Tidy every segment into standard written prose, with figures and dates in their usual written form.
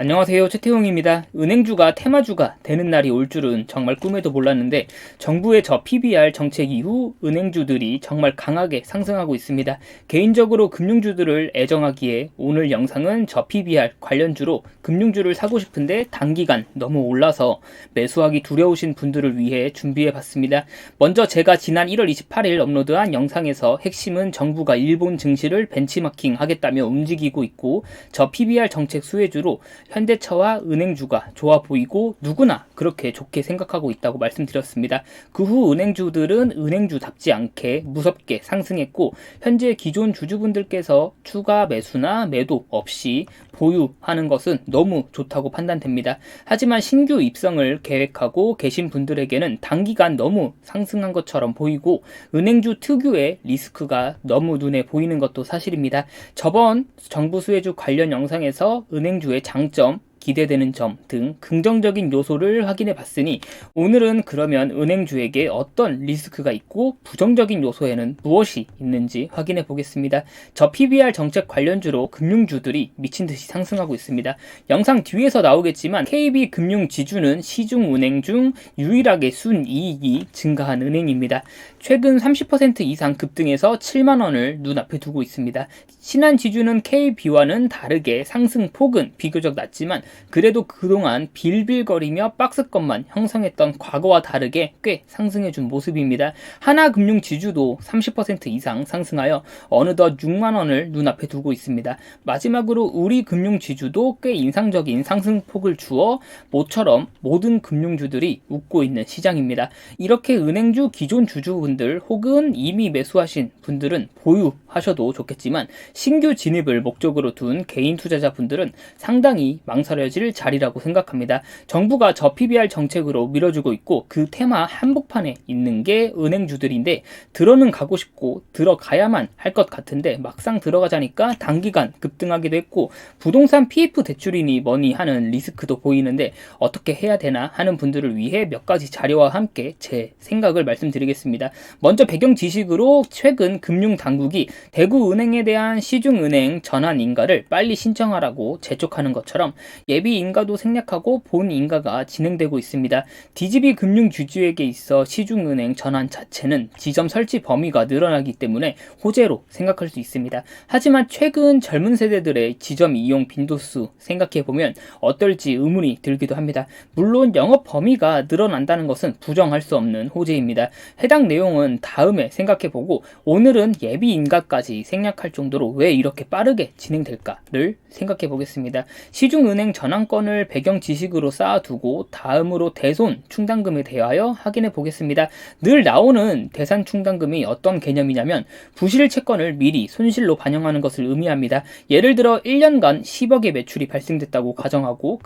안녕하세요. 최태용입니다. 은행주가 테마주가 되는 날이 올 줄은 정말 꿈에도 몰랐는데 정부의 저 PBR 정책 이후 은행주들이 정말 강하게 상승하고 있습니다. 개인적으로 금융주들을 애정하기에 오늘 영상은 저 PBR 관련주로 금융주를 사고 싶은데 단기간 너무 올라서 매수하기 두려우신 분들을 위해 준비해 봤습니다. 먼저 제가 지난 1월 28일 업로드한 영상에서 핵심은 정부가 일본 증시를 벤치마킹 하겠다며 움직이고 있고 저 PBR 정책 수혜주로 현대차와 은행주가 좋아 보이고 누구나 그렇게 좋게 생각하고 있다고 말씀드렸습니다. 그 후 은행주들은 은행주답지 않게 무섭게 상승했고 현재 기존 주주분들께서 추가 매수나 매도 없이 보유하는 것은 너무 좋다고 판단됩니다. 하지만 신규 입성을 계획하고 계신 분들에게는 단기간 너무 상승한 것처럼 보이고 은행주 특유의 리스크가 너무 눈에 보이는 것도 사실입니다. 저번 정부 수혜주 관련 영상에서 은행주의 장점, 기대되는 점 등 긍정적인 요소를 확인해 봤으니 오늘은 그러면 은행주에게 어떤 리스크가 있고 부정적인 요소에는 무엇이 있는지 확인해 보겠습니다. 저 PBR 정책 관련주로 금융주들이 미친듯이 상승하고 있습니다. 영상 뒤에서 나오겠지만 KB금융지주는 시중은행 중 유일하게 순이익이 증가한 은행입니다. 최근 30% 이상 급등해서 7만원을 눈앞에 두고 있습니다. 신한지주는 KB와는 다르게 상승폭은 비교적 낮지만 그래도 그동안 빌빌거리며 박스권만 형성했던 과거와 다르게 꽤 상승해준 모습입니다. 하나금융지주도 30% 이상 상승하여 어느덧 6만원을 눈앞에 두고 있습니다. 마지막으로 우리금융지주도 꽤 인상적인 상승폭을 주어 모처럼 모든 금융주들이 웃고 있는 시장입니다. 이렇게 은행주 기존 주주분들 혹은 이미 매수하신 분들은 보유하셔도 좋겠지만 신규 진입을 목적으로 둔 개인 투자자분들은 상당히 망설여질 자리라고 생각합니다. 정부가 저 PBR 정책으로 밀어주고 있고 그 테마 한복판에 있는 게 은행주들인데 들어는 가고 싶고 들어가야만 할 것 같은데 막상 들어가자니까 단기간 급등하기도 했고 부동산 PF 대출이니 뭐니 하는 리스크도 보이는데 어떻게 해야 되나 하는 분들을 위해 몇 가지 자료와 함께 제 생각을 말씀드리겠습니다. 먼저 배경 지식으로 최근 금융당국이 대구은행에 대한 시중은행 전환 인가를 빨리 신청하라고 재촉하는 것처럼 예비 인가도 생략하고 본 인가가 진행되고 있습니다. DGB 금융주주에게 있어 시중은행 전환 자체는 지점 설치 범위가 늘어나기 때문에 호재로 생각할 수 있습니다. 하지만 최근 젊은 세대들의 지점 이용 빈도수 생각해보면 어떨지 의문이 들기도 합니다. 물론 영업 범위가 늘어난다는 것은 부정할 수 없는 호재입니다. 해당 내용은 다음에 생각해보고 오늘은 예비 인가까지 생략할 정도로 왜 이렇게 빠르게 진행될까를 생각해 보겠습니다. 시중은행 전환권을 배경 지식으로 쌓아두고 다음으로 대손 충당금에 대하여 확인해 보겠습니다. 늘 나오는 대산 충당금이 어떤 개념이냐면 부실 채권을 미리 손실로 반영하는 것을 의미합니다. 예를 들어 1년간 10억의 매출이 발생됐다고 가정하고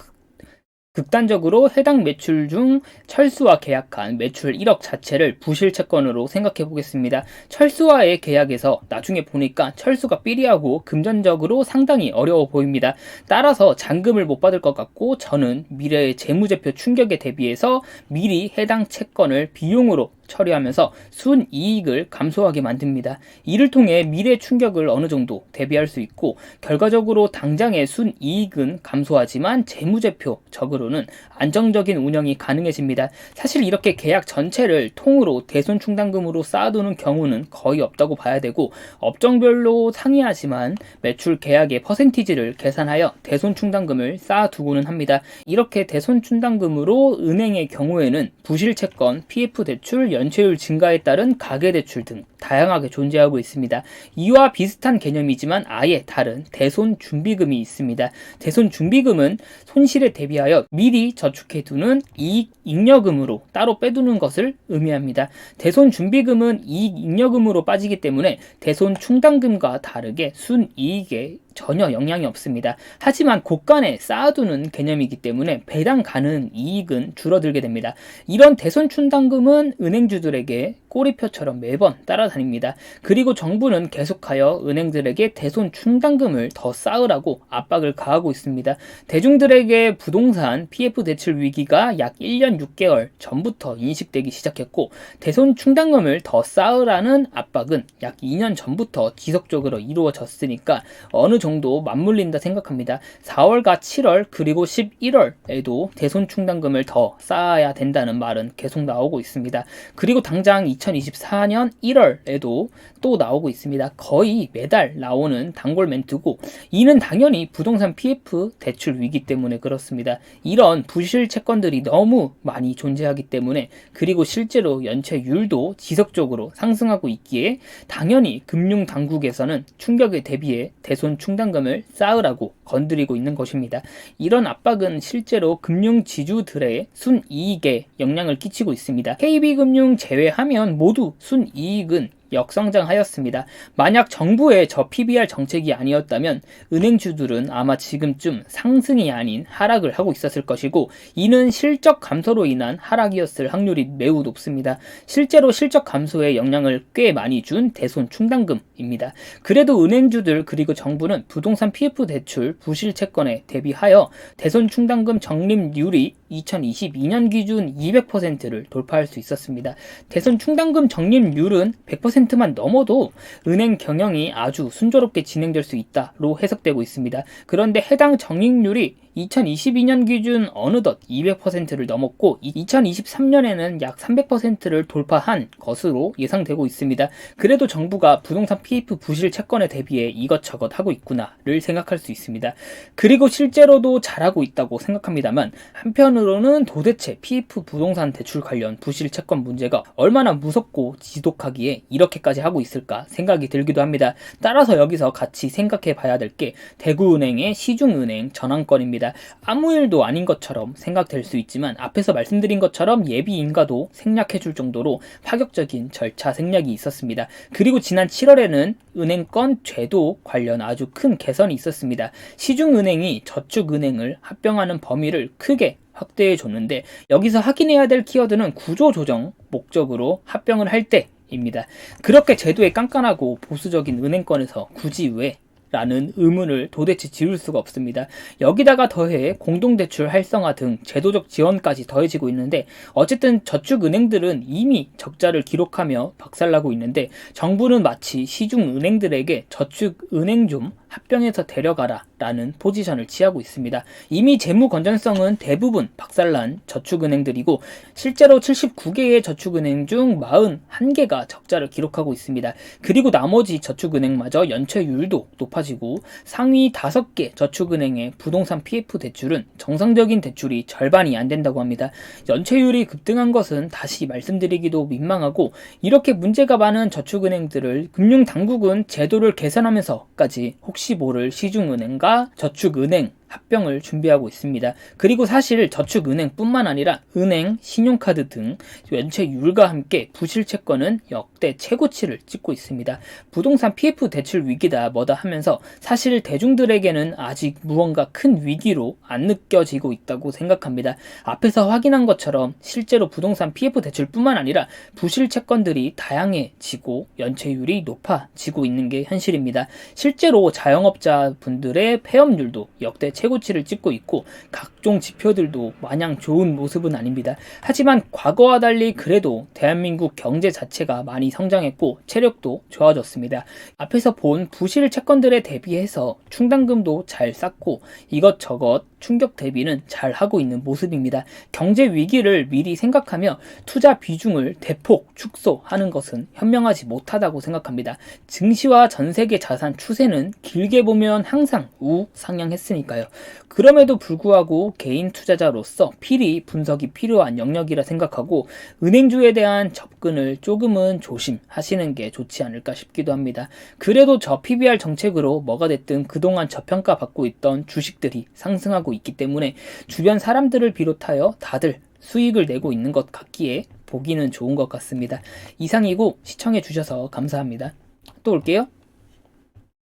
극단적으로 해당 매출 중 철수와 계약한 매출 1억 자체를 부실 채권으로 생각해 보겠습니다. 철수와의 계약에서 나중에 보니까 철수가 삐리하고 금전적으로 상당히 어려워 보입니다. 따라서 잔금을 못 받을 것 같고 저는 미래의 재무제표 충격에 대비해서 미리 해당 채권을 비용으로 처리하면서 순이익을 감소하게 만듭니다. 이를 통해 미래 충격을 어느 정도 대비할 수 있고 결과적으로 당장의 순이익은 감소하지만 재무제표적으로는 안정적인 운영이 가능해집니다. 사실 이렇게 계약 전체를 통으로 대손 충당금으로 쌓아두는 경우는 거의 없다고 봐야 되고 업종별로 상이하지만 매출 계약의 퍼센티지를 계산하여 대손 충당금을 쌓아두고는 합니다. 이렇게 대손 충당금으로 은행의 경우에는 부실 채권, PF 대출, 연체율 증가에 따른 가계대출 등 다양하게 존재하고 있습니다. 이와 비슷한 개념이지만 아예 다른 대손 준비금이 있습니다. 대손 준비금은 손실에 대비하여 미리 저축해두는 이익 잉여금으로 따로 빼두는 것을 의미합니다. 대손 준비금은 이익 잉여금으로 빠지기 때문에 대손 충당금과 다르게 순이익에 전혀 영향이 없습니다. 하지만 곳간에 쌓아두는 개념이기 때문에 배당 가능 이익은 줄어들게 됩니다. 이런 대손 충당금은 은행주들에게 꼬리표처럼 매번 따라다니는 따라다닙니다. 그리고 정부는 계속하여 은행들에게 대손 충당금을 더 쌓으라고 압박을 가하고 있습니다. 대중들에게 부동산 PF 대출 위기가 약 1년 6개월 전부터 인식되기 시작했고, 대손 충당금을 더 쌓으라는 압박은 약 2년 전부터 지속적으로 이루어졌으니까 어느 정도 맞물린다 생각합니다. 4월과 7월 그리고 11월에도 대손 충당금을 더 쌓아야 된다는 말은 계속 나오고 있습니다. 그리고 당장 2024년 1월에도 또 나오고 있습니다. 거의 매달 나오는 단골 멘트고, 이는 당연히 부동산 PF 대출 위기 때문에 그렇습니다. 이런 부실 채권들이 너무 많이 존재하기 때문에, 그리고 실제로 연체율도 지속적으로 상승하고 있기에 당연히 금융당국에서는 충격에 대비해 대손 충당금을 쌓으라고 건드리고 있는 것입니다. 이런 압박은 실제로 금융지주들의 순이익에 영향을 끼치고 있습니다. KB금융 제외하면 모두 순이익은 역성장하였습니다. 만약 정부의 저 PBR 정책이 아니었다면 은행주들은 아마 지금쯤 상승이 아닌 하락을 하고 있었을 것이고, 이는 실적 감소로 인한 하락이었을 확률이 매우 높습니다. 실제로 실적 감소에 영향을 꽤 많이 준 대손 충당금입니다. 그래도 은행주들 그리고 정부는 부동산 PF 대출 부실 채권에 대비하여 대손 충당금 적립률이 2022년 기준 200%를 돌파할 수 있었습니다. 대손 충당금 적립률은 100%만 넘어도 은행 경영이 아주 순조롭게 진행될 수 있다로 해석되고 있습니다. 그런데 해당 적립률이 2022년 기준 어느덧 200%를 넘었고 2023년에는 약 300%를 돌파한 것으로 예상되고 있습니다. 그래도 정부가 부동산 PF 부실 채권에 대비해 이것저것 하고 있구나를 생각할 수 있습니다. 그리고 실제로도 잘하고 있다고 생각합니다만, 한편으로는 도대체 PF 부동산 대출 관련 부실 채권 문제가 얼마나 무섭고 지독하기에 이렇게까지 하고 있을까 생각이 들기도 합니다. 따라서 여기서 같이 생각해 봐야 될 게 대구은행의 시중은행 전환권입니다. 아무 일도 아닌 것처럼 생각될 수 있지만, 앞에서 말씀드린 것처럼 예비인가도 생략해줄 정도로 파격적인 절차 생략이 있었습니다. 그리고 지난 7월에는 은행권 제도 관련 아주 큰 개선이 있었습니다. 시중은행이 저축은행을 합병하는 범위를 크게 확대해 줬는데, 여기서 확인해야 될 키워드는 구조조정 목적으로 합병을 할 때입니다. 그렇게 제도에 깐깐하고 보수적인 은행권에서 굳이 왜? 라는 의문을 도대체 지울 수가 없습니다. 여기다가 더해 공동대출 활성화 등 제도적 지원까지 더해지고 있는데, 어쨌든 저축은행들은 이미 적자를 기록하며 박살나고 있는데, 정부는 마치 시중은행들에게 저축은행 좀 합병해서 데려가라 라는 포지션을 취하고 있습니다. 이미 재무 건전성은 대부분 박살난 저축은행들이고, 실제로 79개의 저축은행 중 41개가 적자를 기록하고 있습니다. 그리고 나머지 저축은행마저 연체율도 높아지고, 상위 5개 저축은행의 부동산 PF 대출은 정상적인 대출이 절반이 안 된다고 합니다. 연체율이 급등한 것은 다시 말씀드리기도 민망하고, 이렇게 문제가 많은 저축은행들을 금융당국은 제도를 개선하면서까지 혹시 모를 시중은행과 저축은행 합병을 준비하고 있습니다. 그리고 사실 저축은행뿐만 아니라 은행, 신용카드 등 연체율과 함께 부실 채권은 역대 최고치를 찍고 있습니다. 부동산 PF 대출 위기다 뭐다 하면서 사실 대중들에게는 아직 무언가 큰 위기로 안 느껴지고 있다고 생각합니다. 앞에서 확인한 것처럼 실제로 부동산 PF 대출뿐만 아니라 부실 채권들이 다양해지고 연체율이 높아지고 있는 게 현실입니다. 실제로 자영업자분들의 폐업률도 역대 최고치를 찍고 있고, 각종 지표들도 마냥 좋은 모습은 아닙니다. 하지만 과거와 달리 그래도 대한민국 경제 자체가 많이 성장했고 체력도 좋아졌습니다. 앞에서 본 부실 채권들에 대비해서 충당금도 잘 쌓고 이것저것 충격 대비는 잘 하고 있는 모습입니다. 경제 위기를 미리 생각하며 투자 비중을 대폭 축소하는 것은 현명하지 못하다고 생각합니다. 증시와 전 세계 자산 추세는 길게 보면 항상 우상향했으니까요. 그럼에도 불구하고 개인 투자자로서 필히 분석이 필요한 영역이라 생각하고, 은행주에 대한 접근을 조금은 조심하시는 게 좋지 않을까 싶기도 합니다. 그래도 저 PBR 정책으로 뭐가 됐든 그동안 저평가 받고 있던 주식들이 상승하고 있기 때문에 주변 사람들을 비롯하여 다들 수익을 내고 있는 것 같기에 보기는 좋은 것 같습니다. 이상이고 시청해 주셔서 감사합니다. 또 올게요.